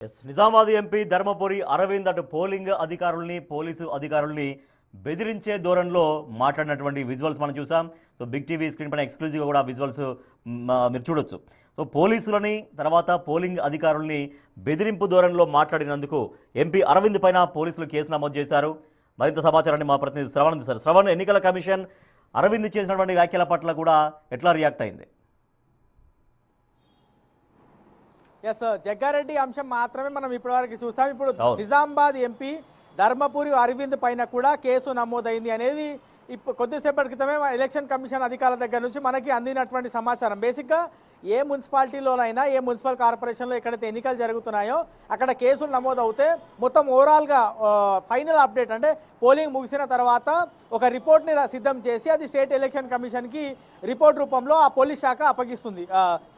Nizamabad MP Dharmapuri Arvind అటు polling అధికారుల్ని police అధికారుల్ని బెదిరించే ధోరణిలో మాట్లాడినటువంటి విజువల్స్ మనం చూసాం. సో బిగ్ టీవీ స్క్రీన్ పైన ఎక్స్క్లూజివ్గా కూడా విజువల్స్ మీరు చూడొచ్చు. సో పోలీసులని తర్వాత పోలింగ్ అధికారుల్ని బెదిరింపు ధోరణిలో మాట్లాడినందుకు ఎంపీ అరవింద్ పైన పోలీసులు కేసు నమోదు చేశారు. మరింత సమాచారాన్ని మా ప్రతినిధి శ్రవణ్ అందిస్తారు. శ్రవణ్, ఎన్నికల కమిషన్ అరవింద్ చేసినటువంటి వ్యాఖ్యల పట్ల కూడా ఎట్లా రియాక్ట్ అయింది? ఎస్, జగ్గారెడ్డి అంశం మాత్రమే మనం ఇప్పటివరకు చూసాం. ఇప్పుడు నిజామాబాద్ ఎంపీ ధర్మపురి అరవింద్ పైన కూడా కేసు నమోదైంది అనేది ఇప్పుడు కొద్దిసేపటి క్రితమే ఎలక్షన్ కమిషన్ అధికారుల దగ్గర నుంచి మనకి అందినటువంటి సమాచారం. బేసిక్గా ఏ మున్సిపాలిటీలోనైనా ఏ మున్సిపల్ కార్పొరేషన్లో ఎక్కడైతే ఎన్నికలు జరుగుతున్నాయో అక్కడ కేసులు నమోదవుతే మొత్తం ఓవరాల్గా ఫైనల్ అప్డేట్ అంటే పోలింగ్ ముగిసిన తర్వాత ఒక రిపోర్ట్ని సిద్ధం చేసి అది స్టేట్ ఎలక్షన్ కమిషన్కి రిపోర్ట్ రూపంలో ఆ పోలీస్ శాఖ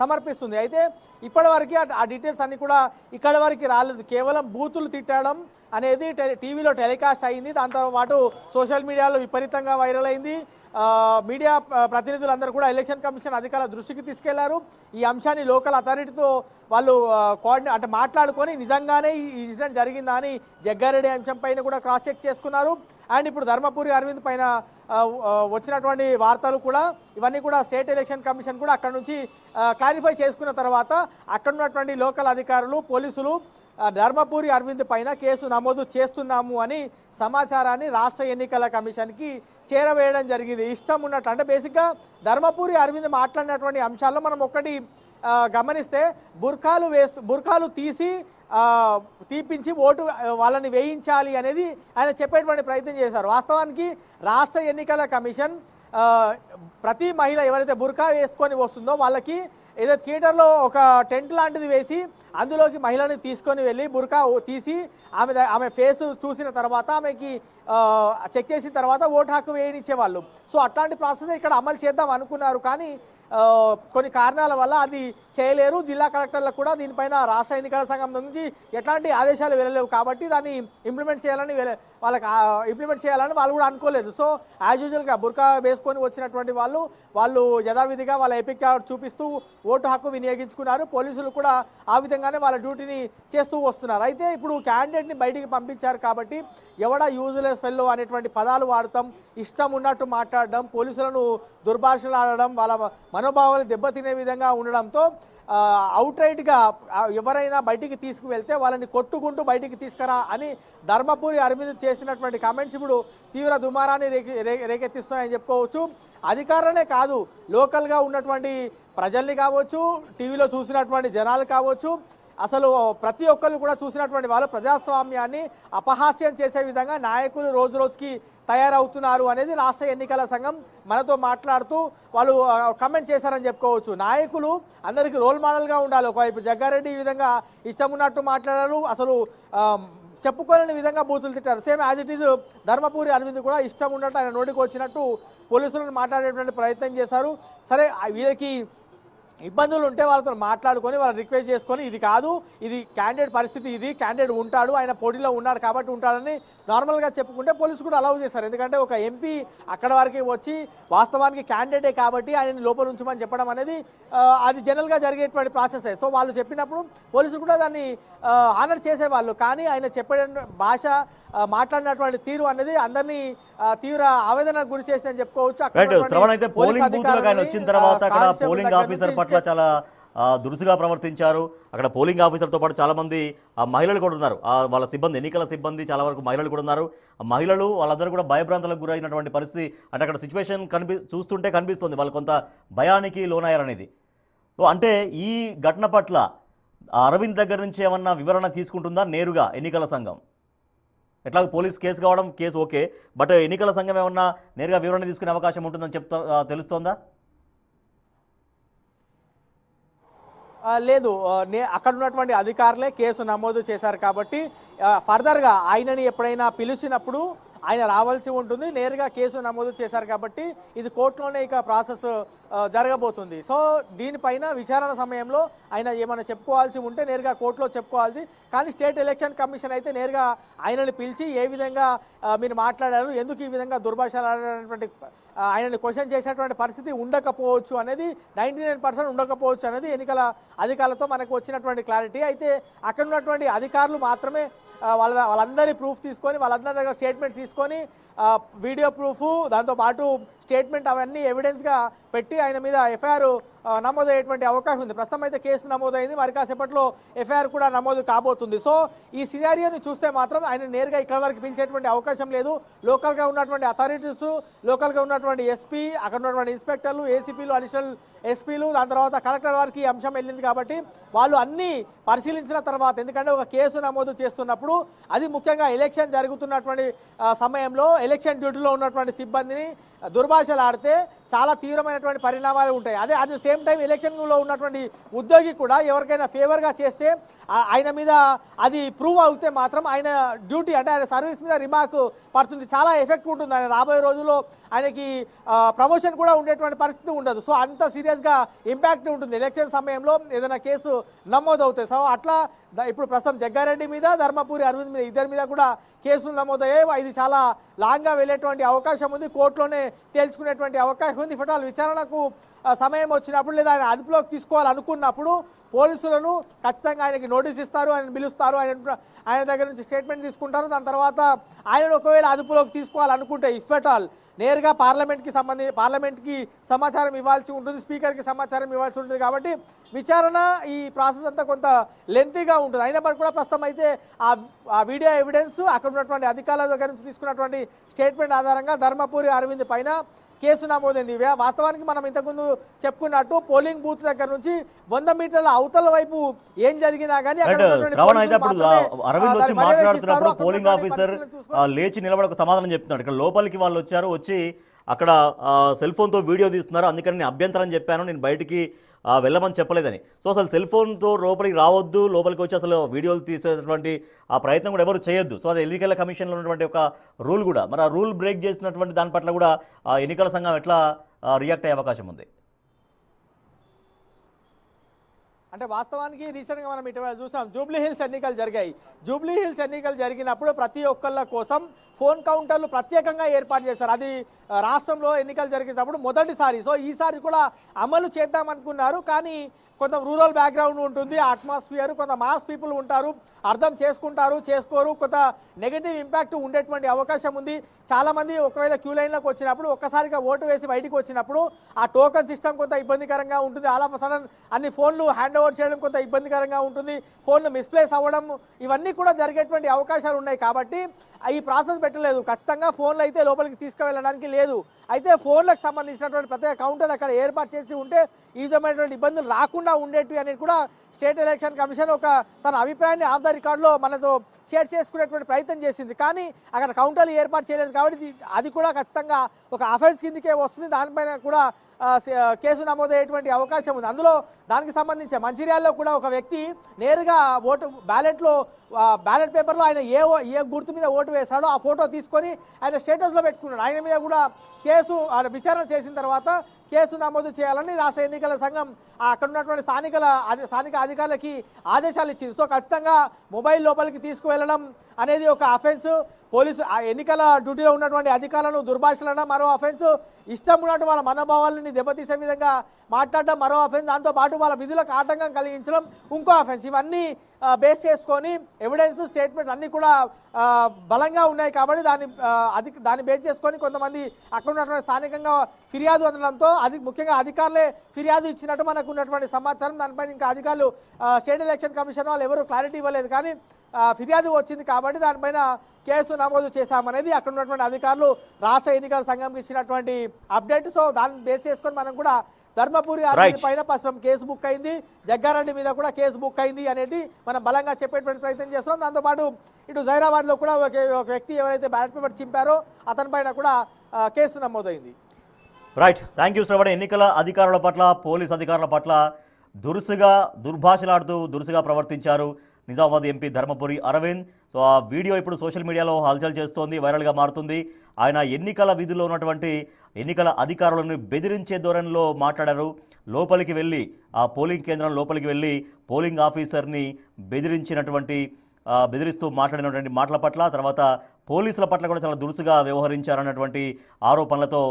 సమర్పిస్తుంది. అయితే ఇప్పటివరకు ఆ డీటెయిల్స్ అన్ని కూడా ఇక్కడ వరకు రాలేదు. కేవలం బూతులు తిట్టడం అనేది టీవీలో టెలికాస్ట్ అయింది. దాంతో పాటు సోషల్ మీడియాలో విపరీతంగా వైరల్ అయింది. మీడియా ప్రతినిధులందరూ కూడా ఎలక్షన్ కమిషన్ అధికారుల దృష్టికి తీసుకెళ్లారు. ఈ అంశాన్ని లోకల్ అథారిటీతో వాళ్ళు అంటే మాట్లాడుకొని నిజంగానే ఈ ఇన్సిడెంట్ జరిగిందా అని జగ్గారెడ్డి అంశం పైన కూడా క్రాస్ చెక్ చేసుకున్నారు. అండ్ ఇప్పుడు ధర్మపురి అరవింద్ పైన వచ్చినటువంటి వార్తలు కూడా ఇవన్నీ కూడా స్టేట్ ఎలక్షన్ కమిషన్ కూడా అక్కడ నుంచి క్లారిఫై చేసుకున్న తర్వాత అక్కడ ఉన్నటువంటి లోకల్ అధికారులు పోలీసులు ధర్మపురి అరవింద్ పైన కేసు నమోదు చేస్తున్నాము అని సమాచారాన్ని రాష్ట్ర ఎన్నికల కమిషన్కి చేరవేయడం జరిగింది. ఇష్టం ఉన్నట్టు అంటే బేసిక్గా ధర్మపురి అరవింద్ మాట్లాడినటువంటి అంశాల్లో మనం ఒక్కటి గమనిస్తే బుర్ఖాలు తీపించి ఓటు వాళ్ళని వేయించాలి అనేది ఆయన చెప్పేటువంటి ప్రయత్నం చేశారు. వాస్తవానికి రాష్ట్ర ఎన్నికల కమిషన్ ప్రతి మహిళ ఎవరైతే బుర్ఖా వేసుకొని వస్తుందో వాళ్ళకి ఏదో థియేటర్లో ఒక టెంట్ లాంటిది వేసి అందులోకి మహిళని తీసుకొని వెళ్ళి బుర్ఖా తీసి ఆమె ఫేస్ చూసిన తర్వాత ఆమెకి చెక్ చేసిన తర్వాత ఓటు హక్కు వేయనిచ్చేవాళ్ళు. సో అట్లాంటి ప్రాసెస్ ఇక్కడ అమలు చేద్దాం అనుకున్నారు, కానీ కొన్ని కారణాల వల్ల అది చేయలేరు. జిల్లా కలెక్టర్లకు కూడా దీనిపైన రాష్ట్ర ఎన్నికల సంఘం నుంచి ఎట్లాంటి ఆదేశాలు వెళ్ళలేవు కాబట్టి దాన్ని ఇంప్లిమెంట్ చేయాలని వాళ్ళు కూడా అనుకోలేదు. సో యాజ్ యూజువల్గా బుర్కా వేసుకొని వచ్చినటువంటి వాళ్ళు యథావిధిగా వాళ్ళ ఎపిక్ కార్డ్ చూపిస్తూ ఓటు హక్కు వినియోగించుకున్నారు. పోలీసులు కూడా ఆ విధంగానే వాళ్ళ డ్యూటీని చేస్తూ వస్తున్నారు. అయితే ఇప్పుడు క్యాండిడేట్ని బయటికి పంపించారు కాబట్టి ఎవడా యూజ్లెస్ ఫెల్లో అనేటువంటి పదాలు వాడటం, ఇష్టం ఉన్నట్టు మాట్లాడడం, పోలీసులను దుర్భాషలు ఆడడం, వాళ్ళ మనోభావాలు దెబ్బతినే విధంగా ఉండడంతో అవుట్రైట్గా ఎవరైనా బయటికి తీసుకువెళ్తే వాళ్ళని కొట్టుకుంటూ బయటికి తీసుకురా అని ధర్మపురి అరవింద్ చేసినటువంటి కామెంట్స్ ఇప్పుడు తీవ్ర దుమారాన్ని రేకెత్తిస్తున్నాయని చెప్పుకోవచ్చు. అధికారులనే కాదు, లోకల్గా ఉన్నటువంటి ప్రజల్ని కావచ్చు, టీవీలో చూసినటువంటి జనాలు కావచ్చు, అసలు ప్రతి ఒక్కరు కూడా చూసినటువంటి వాళ్ళు ప్రజాస్వామ్యాన్ని అపహాస్యం చేసే విధంగా నాయకులు రోజు రోజుకి తయారవుతున్నారు అనేది రాష్ట్ర ఎన్నికల సంఘం మనతో మాట్లాడుతూ వాళ్ళు కమెంట్ చేశారని చెప్పుకోవచ్చు. నాయకులు అందరికీ రోల్ మోడల్గా ఉండాలి. ఒకవైపు జగ్గారెడ్డి ఈ విధంగా ఇష్టం ఉన్నట్టు మాట్లాడారు, అసలు చెప్పుకోలేని విధంగా బూతులు తిట్టారు. Same as it is Dharmapuri Arvind కూడా ఇష్టం ఉన్నట్టు ఆయన నోటికి వచ్చినట్టు పోలీసులను మాట్లాడేటువంటి ప్రయత్నం చేశారు. సరే, వీళ్ళకి ఇబ్బందులు ఉంటే వాళ్ళతో మాట్లాడుకొని వాళ్ళు రిక్వెస్ట్ చేసుకొని ఇది కాదు, ఇది క్యాండిడేట్ పరిస్థితి, ఇది క్యాండిడేట్ ఉంటాడు, ఆయన పోటీలో ఉన్నాడు కాబట్టి ఉంటాడని నార్మల్గా చెప్పుకుంటే పోలీసు కూడా అలౌ చేశారు. ఎందుకంటే ఒక ఎంపీ అక్కడ వరకు వచ్చి వాస్తవానికి క్యాండిడేటే కాబట్టి ఆయనని లోపల ఉంచమని చెప్పడం అనేది అది జనరల్గా జరిగేటువంటి ప్రాసెసే. సో వాళ్ళు చెప్పినప్పుడు పోలీసులు కూడా దాన్ని ఆనర్ చేసేవాళ్ళు. కానీ ఆయన చెప్పే భాష, మాట్లాడినటువంటి తీరు అనేది అందరినీ తీవ్ర ఆవేదనకు గురి చేసిందని చెప్పుకోవచ్చు. పోలింగ్ ఆఫీసర్ పట్ల చాలా దురుసుగా ప్రవర్తించారు. అక్కడ పోలింగ్ ఆఫీసర్తో పాటు చాలామంది మహిళలు కూడా ఉన్నారు. వాళ్ళ సిబ్బంది, ఎన్నికల సిబ్బంది చాలా వరకు మహిళలు కూడా ఉన్నారు. మహిళలు వాళ్ళందరూ కూడా భయభ్రాంతులకు గురైనటువంటి పరిస్థితి అంటే అక్కడ సిచ్యువేషన్ చూస్తుంటే కనిపిస్తుంది వాళ్ళు కొంత భయానికి లోనయ్యారనేది. సో అంటే ఈ ఘటన పట్ల అరవింద్ దగ్గర నుంచి ఏమన్నా వివరణ తీసుకుంటుందా నేరుగా ఎన్నికల సంఘం? ఎట్లా పోలీస్ కేసు కావడం కేసు ఓకే, బట్ ఎన్నికల సంఘం ఏమన్నా నేరుగా వివరణ తీసుకునే అవకాశం ఉంటుందని తెలుస్తోందా? లేదు, అక్కడ ఉన్నటువంటి అధికారులే కేసు నమోదు చేశారు కాబట్టి ఫర్దర్గా ఆయనని ఎప్పుడైనా పిలిచినప్పుడు ఆయన రావాల్సి ఉంటుంది. నేరుగా కేసు నమోదు చేశారు కాబట్టి ఇది కోర్టులోనే ఇక ప్రాసెస్ జరగబోతుంది. సో దీనిపైన విచారణ సమయంలో ఆయన ఏమైనా చెప్పుకోవాల్సి ఉంటే నేరుగా కోర్టులో చెప్పుకోవాల్సి, కానీ స్టేట్ ఎలక్షన్ కమిషన్ అయితే నేరుగా ఆయనని పిలిచి ఏ విధంగా మీరు మాట్లాడారు, ఎందుకు ఈ విధంగా దుర్భాషలాడేటువంటి ఆయనని క్వశ్చన్ చేసేటువంటి పరిస్థితి ఉండకపోవచ్చు అనేది 99% ఉండకపోవచ్చు అనేది ఎన్నికల అధికారులతో మనకు వచ్చినటువంటి క్లారిటీ. అయితే అక్కడ ఉన్నటువంటి అధికారులు మాత్రమే వాళ్ళందరి ప్రూఫ్ తీసుకొని వాళ్ళందరి దగ్గర స్టేట్మెంట్ తీసుకొని వీడియో ప్రూఫ్ దాంతోపాటు స్టేట్మెంట్ అవన్నీ ఎవిడెన్స్గా పెట్టి ఆయన మీద ఎఫ్ఐఆర్ నమోదయ్యేటువంటి అవకాశం ఉంది. ప్రస్తుతం అయితే కేసు నమోదైంది, మరి కాసేపట్లో ఎఫ్ఐఆర్ కూడా నమోదు కాబోతుంది. సో ఈ సినారియోని చూస్తే మాత్రం ఆయన నేరుగా ఇక్కడ వరకు పిలిచేటువంటి అవకాశం లేదు. లోకల్గా ఉన్నటువంటి అథారిటీస్, లోకల్గా ఉన్నటువంటి ఎస్పీ, అక్కడ ఉన్నటువంటి ఇన్స్పెక్టర్లు, ఏసీపీలు, అడిషనల్ ఎస్పీలు, దాని తర్వాత కలెక్టర్ వారికి ఈ అంశం వెళ్ళింది కాబట్టి వాళ్ళు అన్నీ పరిశీలించిన తర్వాత, ఎందుకంటే ఒక కేసు నమోదు చేస్తున్నప్పుడు అది ముఖ్యంగా ఎలక్షన్ జరుగుతున్నటువంటి సమయంలో ఎలక్షన్ డ్యూటీలో ఉన్నటువంటి సిబ్బందిని దుర్భాషలాడితే చాలా తీవ్రమైనటువంటి పరిణామాలు ఉంటాయి. అదే అట్ ద సేమ్ టైం ఎలక్షన్లో ఉన్నటువంటి ఉద్యోగి కూడా ఎవరికైనా ఫేవర్గా చేస్తే ఆయన మీద అది ప్రూవ్ అవుతే మాత్రం ఆయన డ్యూటీ అంటే ఆయన సర్వీస్ మీద రిమార్క్ పడుతుంది, చాలా ఎఫెక్ట్ ఉంటుంది. ఆయన రాబోయే రోజుల్లో ఆయనకి ప్రమోషన్ కూడా ఉండేటువంటి పరిస్థితి ఉండదు. సో అంత సీరియస్గా ఇంపాక్ట్ ఉంటుంది ఎలక్షన్ సమయంలో ఏదైనా కేసు నమోదు అవుతాయి. సో అట్లా ఇప్పుడు ప్రస్తుతం జగ్గారెడ్డి మీద, ధర్మపురి అరవింద్ మీద, ఇద్దరి మీద కూడా కేసులు నమోదయ్యాయి. ఇది చాలా లాంగ్గా వెళ్ళేటువంటి అవకాశం ఉంది, కోర్టులోనే తేల్చుకునేటువంటి అవకాశం ఉంది. ఫటాల్ విచారణకు సమయం వచ్చినప్పుడు లేదా ఆయన అదుపులోకి తీసుకోవాలనుకున్నప్పుడు పోలీసులను ఖచ్చితంగా ఆయనకి నోటీస్ ఇస్తారు, ఆయన పిలుస్తారు, ఆయన దగ్గర నుంచి స్టేట్మెంట్ తీసుకుంటారు. దాని తర్వాత ఆయన ఒకవేళ అదుపులోకి తీసుకోవాలనుకుంటే ఇఫ్ ఎట్ ఆల్ నేరుగా పార్లమెంట్కి సమాచారం ఇవ్వాల్సి ఉంటుంది, స్పీకర్కి సమాచారం ఇవ్వాల్సి ఉంటుంది. కాబట్టి విచారణ ఈ ప్రాసెస్ అంతా కొంత లెంతీగా ఉంటుంది. అయినప్పటికీ కూడా ప్రస్తుతం అయితే ఆ వీడియో ఎవిడెన్స్, అక్కడ ఉన్నటువంటి అధికారుల దగ్గర నుంచి తీసుకున్నటువంటి స్టేట్మెంట్ ఆధారంగా ధర్మపురి అరవింద్ పైన కేసు నమోదైంది. వాస్తవానికి మనం ఇంతకుముందు చెప్పుకున్నట్టు పోలింగ్ బూత్ దగ్గర నుంచి 100 మీటర్ల అవతల వైపు ఏం జరిగినా కానీ అరవింద్ వచ్చి మాట్లాడుతున్నప్పుడు పోలింగ్ ఆఫీసర్ లేచి నిలబడి ఒక సమాధానం చెప్తున్నాడు. ఇక్కడ లోపలికి వాళ్ళు వచ్చి అక్కడ సెల్ ఫోన్తో వీడియో తీస్తున్నారు, అందుకని నేను అభ్యంతరం చెప్పాను, నేను బయటికి వెళ్ళమని చెప్పలేదని. సో అసలు సెల్ ఫోన్తో లోపలికి రావద్దు, లోపలికి వచ్చి అసలు వీడియోలు తీసేటటువంటి ఆ ప్రయత్నం కూడా ఎవరు చేయొద్దు. సో అది ఎన్నికల కమిషన్లో ఉన్నటువంటి ఒక రూల్ కూడా, మరి ఆ రూల్ బ్రేక్ చేసినటువంటి దాని పట్ల కూడా ఎన్నికల సంఘం ఎట్లా రియాక్ట్ అయ్యే అవకాశం ఉంది? అంటే వాస్తవానికి రీసెంట్గా మనం ఇటీవల చూసాం, జూబ్లీ హిల్స్ ఎన్నికలు జరిగాయి. జూబ్లీ హిల్స్ ఎన్నికలు జరిగినప్పుడు ప్రతి ఒక్కళ్ళ కోసం ఫోన్ కౌంటర్లు ప్రత్యేకంగా ఏర్పాటు చేశారు. అది రాష్ట్రంలో ఎన్నికలు జరిగేటప్పుడు మొదటిసారి. సో ఈసారి కూడా అమలు చేద్దామనుకున్నారు, కానీ కొంత రూరల్ బ్యాక్గ్రౌండ్ ఉంటుంది, అట్మాస్ఫియర్, కొంత మాస్ పీపుల్ ఉంటారు, అర్థం చేసుకుంటారు, చేసుకోరు, కొంత నెగటివ్ ఇంపాక్ట్ ఉండేటువంటి అవకాశం ఉంది. చాలామంది ఒకవేళ క్యూ లైన్లోకి వచ్చినప్పుడు ఒక్కసారిగా ఓటు వేసి బయటికి వచ్చినప్పుడు ఆ టోకన్ సిస్టమ్ కొంత ఇబ్బందికరంగా ఉంటుంది. ఆల్ ఆఫ్ సడన్ అన్ని ఫోన్లు హ్యాండ్ ఓవర్ చేయడం కొంత ఇబ్బందికరంగా ఉంటుంది, ఫోన్లు మిస్ప్లేస్ అవ్వడం, ఇవన్నీ కూడా జరిగేటువంటి అవకాశాలు ఉన్నాయి. కాబట్టి ఈ ప్రాసెస్ పెట్టలేదు. ఖచ్చితంగా ఫోన్లు అయితే లోపలికి తీసుకువెళ్ళడానికి లేదు. అయితే ఫోన్లకు సంబంధించినటువంటి ప్రత్యేక కౌంటర్ అక్కడ ఏర్పాటు చేసి ఉంటే ఈ విధమైనటువంటి ఇబ్బందులు రాకుండా ఉండేటివి అనేది కూడా స్టేట్ ఎలక్షన్ కమిషన్ తన అభిప్రాయాన్ని ఆఫ్ ద రికార్డులో మనతో షేర్ చేసుకునేటువంటి ప్రయత్నం చేసింది. కానీ అక్కడ కౌంటర్లు ఏర్పాటు చేయలేదు కాబట్టి అది కూడా ఖచ్చితంగా ఒక అఫెన్స్ కిందకే వస్తుంది. దానిపైన కూడా కేసు నమోదయ్యేటువంటి అవకాశం ఉంది. అందులో దానికి సంబంధించి మంచిర్యాలలో కూడా ఒక వ్యక్తి నేరుగా బ్యాలెట్ పేపర్లో ఆయన ఏ గుర్తు మీద ఓటు వేశాడో ఆ ఫోటో తీసుకొని ఆయన స్టేటస్లో పెట్టుకున్నాడు. ఆయన మీద కూడా కేసు విచారణ చేసిన తర్వాత కేసు నమోదు చేయాలని రాష్ట్ర ఎన్నికల సంఘం అక్కడ ఉన్నటువంటి స్థానిక అధికారులకి ఆదేశాలు ఇచ్చింది. సో ఖచ్చితంగా మొబైల్ లోపలికి తీసుకువెళ్ళడం అనేది ఒక అఫెన్స్. పోలీసు ఎన్నికల డ్యూటీలో ఉన్నటువంటి అధికారులను దుర్భాషలడం మరో అఫెన్స్, ఇష్టం ఉన్నట్టు వాళ్ళ మనోభావాలని దెబ్బతీసే విధంగా మాట్లాడడం మరో అఫెన్స్, దాంతోపాటు వాళ్ళ విధులకు ఆటంకం కలిగించడం ఇంకో అఫెన్స్. ఇవన్నీ బేస్ చేసుకొని ఎవిడెన్స్, స్టేట్మెంట్స్ అన్నీ కూడా బలంగా ఉన్నాయి. కాబట్టి దాన్ని బేస్ చేసుకొని కొంతమంది అక్కడ ఉన్నటువంటి స్థానికంగా ఫిర్యాదు అందడంతో ముఖ్యంగా అధికారులే ఫిర్యాదు ఇచ్చినట్టు మనకు ఉన్నటువంటి సమాచారం. దానిపైన ఇంకా అధికారులు స్టేట్ ఎలక్షన్ కమిషన్ వాళ్ళు ఎవరు క్లారిటీ ఇవ్వలేదు, కానీ ఫిర్యాదు వచ్చింది కాబట్టి దానిపైన కేసు నమోదు చేశామనేది అక్కడ ఉన్నటువంటి అధికారులు రాష్ట్ర ఎన్నికల సంఘంకి ఇచ్చినటువంటి అప్డేట్. సో దాన్ని బేస్ చేసుకొని మనం కూడా ధర్మపురి అరవింద్ పైన ప్రస్తుతం కేసు బుక్ అయింది, జగ్గారెడ్డి మీద కూడా కేసు బుక్ అయింది అనేది మనం బలంగా చెప్పేటువంటి ప్రయత్నం చేస్తున్నాం. దాంతోపాటు ఇటు జైరాబాద్లో కూడా ఒక వ్యక్తి ఎవరైతే బ్యాలెట్ పేపర్ చింపారో అతని పైన కూడా కేసు నమోదైంది. Right, thank you Shravan. ఎన్నికల అధికారుల పట్ల, పోలీస్ అధికారుల పట్ల దురుసుగా ప్రవర్తించారు. నిజామాబాద్ ఎంపీ ధర్మపురి అరవింద్. సో ఆ వీడియో ఇప్పుడు సోషల్ మీడియాలో హల్చల్ చేస్తోంది, వైరల్గా మారుతుంది. ఆయన ఎన్నికల విధుల్లో ఉన్నటువంటి ఎన్నికల అధికారులను బెదిరించే ధోరణిలో మాట్లాడారు. లోపలికి వెళ్ళి ఆ పోలింగ్ కేంద్రం లోపలికి వెళ్ళి పోలింగ్ ఆఫీసర్ని బెదిరిస్తూ మాట్లాడినటువంటి మాటల పట్ల, తర్వాత పోలీసుల పట్ల కూడా చాలా దురుసుగా వ్యవహరించారన్నటువంటి ఆరోపణలతో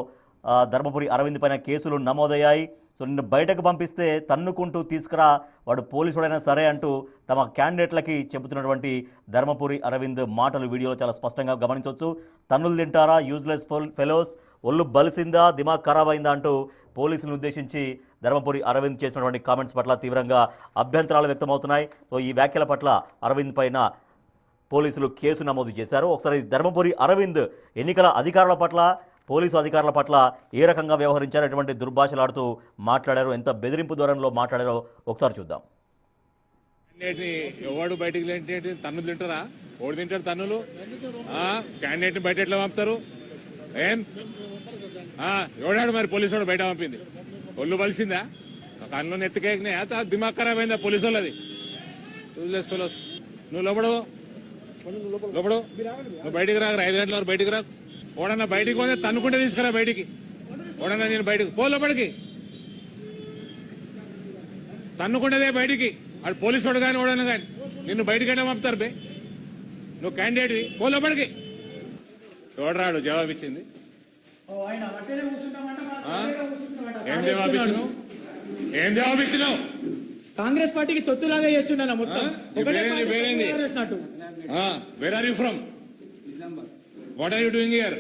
ధర్మపురి అరవింద్ పైన కేసులు నమోదయ్యాయి. సో నిన్ను బయటకు పంపిస్తే తన్నుకుంటూ తీసుకురా, వాడు పోలీసుడైనా సరే అంటూ తమ క్యాండిడేట్లకి చెబుతున్నటువంటి ధర్మపురి అరవింద్ మాటలు వీడియోలో చాలా స్పష్టంగా గమనించవచ్చు. తన్నులు తింటారా, యూజ్లెస్ ఫెలోస్, ఒళ్ళు బలిసిందా, దిమాగ్ ఖరాబ్ అయిందా అంటూ పోలీసులను ఉద్దేశించి ధర్మపురి అరవింద్ చేసినటువంటి కామెంట్స్ పట్ల తీవ్రంగా అభ్యంతరాలు వ్యక్తమవుతున్నాయి. సో ఈ వ్యాఖ్యల పట్ల అరవింద్ పైన పోలీసులు కేసు నమోదు చేశారు. ఒకసారి ధర్మపురి అరవింద్ ఎన్నికల అధికారుల పట్ల, పోలీసు అధికారుల పట్ల ఏ రకంగా వ్యవహరించారు, ఎటువంటి దుర్భాషలాడుతూ మాట్లాడారు, ఎంత బెదిరింపు ధోరణిలో మాట్లాడారో ఒకసారి చూద్దాం. ఎవడు బయటికి తన్నులు తింటారా? ఓడి తింటారు తన్నులు? క్యాండిడేట్ బయట ఎట్లా పంపుతారు? ఏం ఎవడాడు మరి పోలీసు వాడు బయట పంపింది? ఒళ్ళు బలిసిందా? కన్ను ఎత్తుకేకినా దిమాగ్ ఖరాబ్ అయిందా పోలీసు వాళ్ళది? నువ్వు లోపడు నువ్వు బయటికి రాకరా, 5 గంటల వరకు బయటికి రాకు. ఓడన్నా బయటికి పోతే తన్నుకుంటే తీసుకురా బయటికి. ఓడన్నా నేను బయటకు పో, లోపలికి తన్నుకుంటేదే బయటికి. వాడు పోలీసు వాడు కానీ ఓడన్నా కానీ నిన్ను బయటికి ఎట్లా పంపుతారు బే? నువ్వు క్యాండిడేట్వి, పో లోపలికి. చూడరాడు జవాబు ఇచ్చింది. ఏం జవాబు ఇచ్చినావు? కాంగ్రెస్ పార్టీకి తొత్తులాగా చేస్తున్నా మొత్తం. Where are you from? What are you doing here?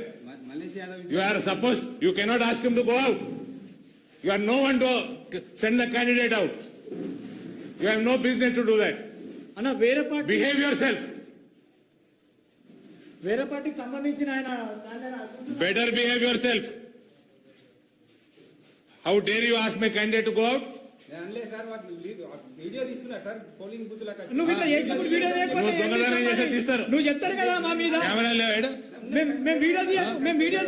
You are supposed, you cannot ask him to go out. You are no one to send the candidate out. You have no business to do that. Anna, వేరే party, behave yourself. వేరే పార్టీకి సంబంధించిన ఆయన Better behave yourself. How dare you ask my candidate to go out? నువ్వు ఇట్లా చేసినప్పుడు video తీస్తారు. నువ్వు చెప్తారు కదా మా మీద. కెమెరా లేవాడు? మేము వీడియో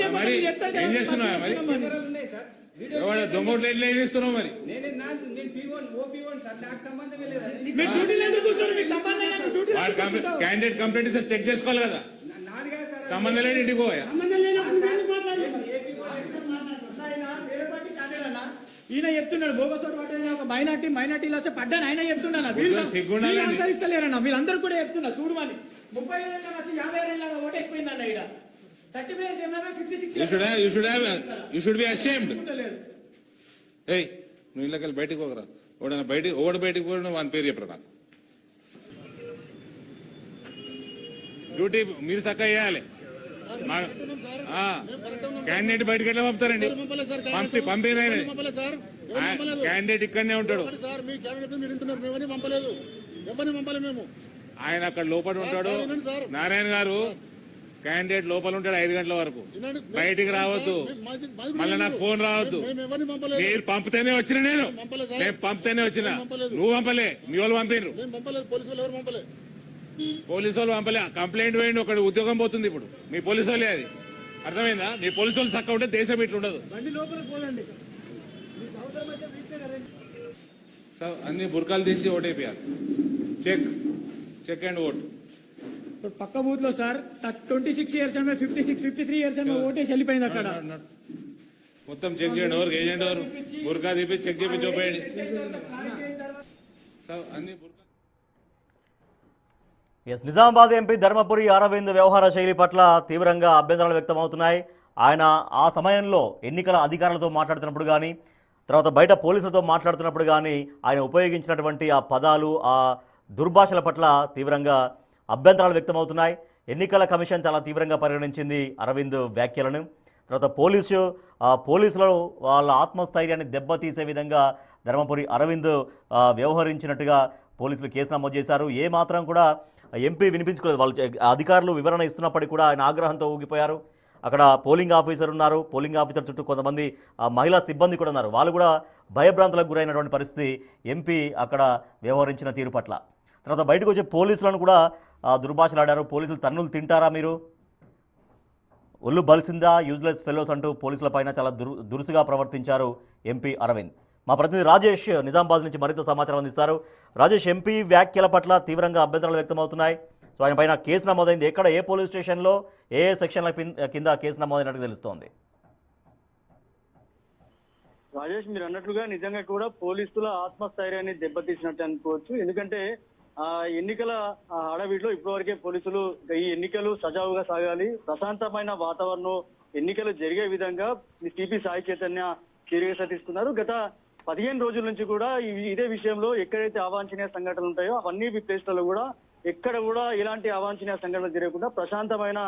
చెప్తారు. ఏం చేస్తున్నావా మరి? దొంగోట్లు ఎట్లా ఏం చేస్తున్నావు మరి? క్యాండిడేట్ కంప్లైంట్ ఇస్తే చెక్ చేసుకోవాలి కదా. సంబంధం లేని ఇంటికి పోయా. ఈయన చెప్తున్నాడు బోగసోడు పడ్డా ఒక మైనార్టీలో పడ్డాను ఆయన చెప్తున్నాను. అనుసరిస్తలేరన్న వీళ్ళందరూ కూడా చెప్తున్నారు. చూడమని 35 ఏళ్ళ వచ్చి 50 ఏళ్ళ ఓటేసిపోయిందన్న. ఇక్కడ 30 years ఏమన్నా 56 You should be ashamed. ఏయ్ నువ్వు ఇళ్ళకెళ్ళి బయటకు పోకరా. ఓడ బయటకు పోయిన వాని పేరు చెప్పరా నాకు. డ్యూటీ మీరు చక్కగా చేయాలి. క్యాండిడేట్ బయటకు ఎట్లా పంపుతారండి? పంపిన క్యాండిడేట్ ఇక్కడనే ఉంటాడు. ఆయన అక్కడ లోపల ఉంటాడు. నారాయణ గారు క్యాండిడేట్ లోపల ఉంటాడు 5 గంటల వరకు. బయటికి రావద్దు, మళ్ళీ నాకు ఫోన్ రావద్దు. మీరు పంపితేనే వచ్చిన, నేను పంపితేనే వచ్చిన. నువ్వు పంపలే, మీ వాళ్ళు పంపినరు. పోలీసు వాళ్ళు పంపలే. కంప్లైంట్ వేయండి, ఒకటి ఉద్యోగం పోతుంది ఇప్పుడు. మీ పోలీసు వాళ్ళే అది. అర్థమైందా? మీ పోలీసు వాళ్ళు చక్క ఉంటే దేశం ఇట్లా ఉండదు. అన్ని బుర్కాలు తీసి ఓటైపోయారు. Check and vote. పక్క బూత్ లో సార్ 26 years 53 years ఓటేసి వెళ్ళిపోయింది అక్కడ. మొత్తం చెక్ చేయండి. ఎవరు ఏజెంట్ ఎవరు? బుర్కా తీపి చెక్ చేపి చూపేయండి. అన్ని నిజామాబాద్ ఎంపీ ధర్మపురి అరవింద్ వ్యవహార శైలి పట్ల తీవ్రంగా అభ్యంతరాలు వ్యక్తమవుతున్నాయి. ఆయన ఆ సమయంలో ఎన్నికల అధికారులతో మాట్లాడుతున్నప్పుడు కానీ, తర్వాత బయట పోలీసులతో మాట్లాడుతున్నప్పుడు కానీ ఆయన ఉపయోగించినటువంటి ఆ పదాలు, ఆ దుర్భాషల పట్ల తీవ్రంగా అభ్యంతరాలు వ్యక్తమవుతున్నాయి. ఎన్నికల కమిషన్ చాలా తీవ్రంగా పరిగణించింది అరవింద్ వ్యాఖ్యలను. తర్వాత పోలీసులు వాళ్ళ ఆత్మస్థైర్యాన్ని దెబ్బతీసే విధంగా ధర్మపురి అరవింద్ వ్యవహరించినట్టుగా పోలీసులు కేసు నమోదు చేశారు. ఏ మాత్రం కూడా ఎంపీ వినిపించుకోలేదు. వాళ్ళు అధికారులు వివరణ ఇస్తున్నప్పటికీ కూడా ఆయన ఆగ్రహంతో ఊగిపోయారు. అక్కడ పోలింగ్ ఆఫీసర్ ఉన్నారు. పోలింగ్ ఆఫీసర్ చుట్టూ కొంతమంది మహిళా సిబ్బంది కూడా ఉన్నారు. వాళ్ళు కూడా భయభ్రాంతులకు గురైనటువంటి పరిస్థితి ఎంపీ అక్కడ వ్యవహరించిన తీరు పట్ల. తర్వాత బయటకు వచ్చే పోలీసులను కూడా దుర్భాషలాడారు. పోలీసులు తన్నులు తింటారా, మీరు ఒళ్ళు బలిసిందా, యూజ్లెస్ ఫెలోస్ అంటూ పోలీసుల పైన చాలా దురుసుగా ప్రవర్తించారు ఎంపీ అరవింద్. మా ప్రతినిధి రాజేష్ నిజామాబాద్ నుంచి మరింత సమాచారం అందిస్తారు. రాజేష్, ఎంపీ వ్యాఖ్యల పట్ల తీవ్రంగా అభ్యంతరాలు వ్యక్తమవుతున్నాయి. సో ఆయన పైన కేసు నమోదైంది. ఎక్కడ, ఏ పోలీస్ స్టేషన్లో, ఏ సెక్షన్ల కింద కేసు నమోదైనట్టు తెలుస్తోంది? రాజేష్, మీరు అన్నట్లుగా నిజంగా కూడా పోలీసుల ఆత్మస్థైర్యాన్ని దెబ్బతీసినట్టు అనుకోవచ్చు. ఎందుకంటే ఎన్నికల హడావిడిలో ఇప్పటివరకే పోలీసులు ఈ ఎన్నికలు సజావుగా సాగాలి, ప్రశాంతమైన వాతావరణం ఎన్నికలు జరిగే విధంగా సిపి సాయి చైతన్య చర్యగా తీసుకున్నారు. గత 15 రోజుల నుంచి కూడా ఇదే విషయంలో ఎక్కడైతే అవాంఛనీయ సంఘటనలు ఉంటాయో అవన్నీ ప్లేస్లలో కూడా ఎక్కడ కూడా ఎలాంటి అవాంఛనీయ సంఘటనలు జరగకుండా ప్రశాంతమైన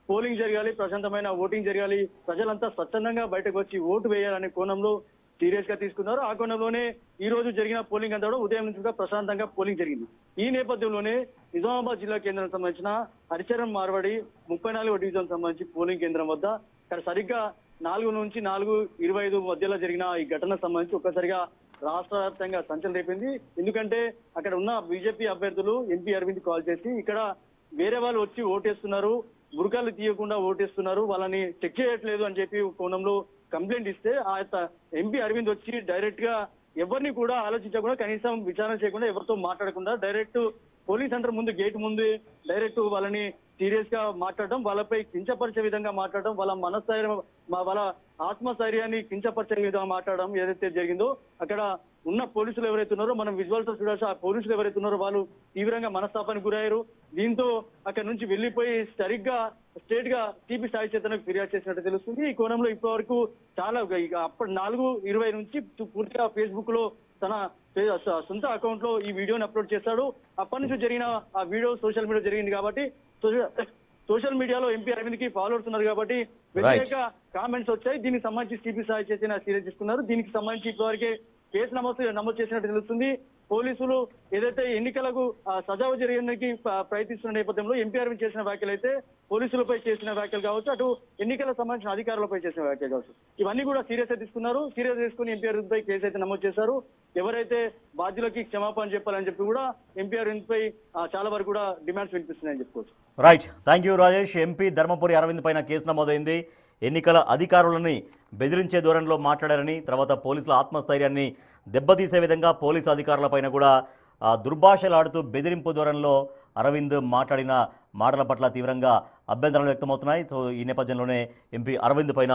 పోలింగ్ జరగాలి, ప్రశాంతమైన ఓటింగ్ జరగాలి, ప్రజలంతా స్వచ్ఛందంగా బయటకు వచ్చి ఓటు వేయాలనే కోణంలో సీరియస్ గా తీసుకున్నారు. ఆ కోణంలోనే ఈ రోజు జరిగిన పోలింగ్ అంతా కూడా ఉదయం నుంచి కూడా ప్రశాంతంగా పోలింగ్ జరిగింది. ఈ నేపథ్యంలోనే నిజామాబాద్ జిల్లా కేంద్రానికి సంబంధించిన హరిచరం మార్వాడి 34వ డివిజన్ సంబంధించి పోలింగ్ కేంద్రం వద్ద ఇక్కడ సరిగ్గా 4 నుంచి 4:25 మధ్యలో జరిగిన ఈ ఘటనకు సంబంధించి ఒక్కసారిగా రాష్ట్ర వ్యాప్తంగా సంచలనం రేపింది. ఎందుకంటే అక్కడ ఉన్న బీజేపీ అభ్యర్థులు ఎంపీ అరవింద్ కాల్ చేసి ఇక్కడ వేరే వాళ్ళు వచ్చి ఓటేస్తున్నారు, బురకాలు తీయకుండా ఓటేస్తున్నారు, వాళ్ళని చెక్ చేయట్లేదు అని చెప్పి కోణంలో కంప్లైంట్ ఇస్తే ఆ ఎంపీ అరవింద్ వచ్చి డైరెక్ట్ గా ఎవరిని కూడా ఆలోచించకుండా, కనీసం విచారణ చేయకుండా, ఎవరితో మాట్లాడకుండా డైరెక్ట్ పోలీస్ సెంటర్ ముందు, గేట్ ముందు డైరెక్ట్ వాళ్ళని సీరియస్ గా మాట్లాడడం, వాళ్ళపై కించపరిచే విధంగా మాట్లాడడం, వాళ్ళ మనస్థైర్యం, వాళ్ళ ఆత్మస్థైర్యాన్ని కించపరిచే విధంగా మాట్లాడడం ఏదైతే జరిగిందో అక్కడ ఉన్న పోలీసులు ఎవరైతే ఉన్నారో, మనం విజువల్స్ చూడాల్సి, ఆ పోలీసులు ఎవరైతే ఉన్నారో వాళ్ళు తీవ్రంగా మనస్తాపానికి గురయ్యారు. దీంతో అక్కడ నుంచి వెళ్లిపోయి సరిగ్గా స్ట్రేట్ గా సిపి సాయి చైతన్యకు ఫిర్యాదు చేసినట్టు తెలుస్తుంది. ఈ కోణంలో ఇప్పటి వరకు చాలా అప్పటి 4:20 నుంచి పూర్తిగా ఫేస్బుక్ లో తన సొంత అకౌంట్ లో ఈ వీడియోని అప్లోడ్ చేశాడు. అప్పటి నుంచి జరిగిన ఆ వీడియో సోషల్ మీడియా జరిగింది కాబట్టి సోషల్ మీడియాలో ఎంపీ అరవింద్ కి ఫాలోవర్స్ ఉన్నారు కాబట్టి వ్యతిరేక కామెంట్స్ వచ్చాయి. దీనికి సంబంధించి సిపి సాయి చైతన్య సీరియస్ తీసుకున్నారు. దీనికి సంబంధించి ఇప్పటివరకే కేసు నమోదు చేసినట్టు తెలుస్తుంది. పోలీసులు ఏదైతే ఎన్నికలకు సజావు జరిగేందుకు ప్రయత్నిస్తున్న నేపథ్యంలో ఎంపీ అరవింద్ చేసిన వ్యాఖ్యలు అయితే పోలీసులపై చేసిన వ్యాఖ్యలు కావచ్చు, అటు ఎన్నికలకు సంబంధించిన అధికారులపై చేసిన వ్యాఖ్యలు కావచ్చు, ఇవన్నీ కూడా సీరియస్ గా తీసుకున్నారు. సీరియస్ తీసుకుని ఎంపీ అరవింద్ పై కేసు అయితే నమోదు చేశారు. ఎవరైతే బాధ్యులకి క్షమాపణ చెప్పాలని చెప్పి కూడా ఎంపీ అరవింద్ పై చాలా వరకు కూడా డిమాండ్స్ వినిపిస్తున్నాయని చెప్పుకోవచ్చు. Right, thank you Rajesh. MP Dharmapuri Arvind పైన కేసు నమోదైంది. ఎన్నికల అధికారులని బెదిరించే ధోరణిలో మాట్లాడారని, తర్వాత పోలీసుల ఆత్మస్థైర్యాన్ని దెబ్బతీసే విధంగా పోలీసు అధికారులపైన కూడా దుర్భాషలాడుతూ బెదిరింపు ధోరణిలో అరవింద్ మాట్లాడిన మాటల పట్ల తీవ్రంగా అభ్యంతరాలు వ్యక్తమవుతున్నాయి. సో ఈ నేపథ్యంలోనే ఎంపీ అరవింద్ పైన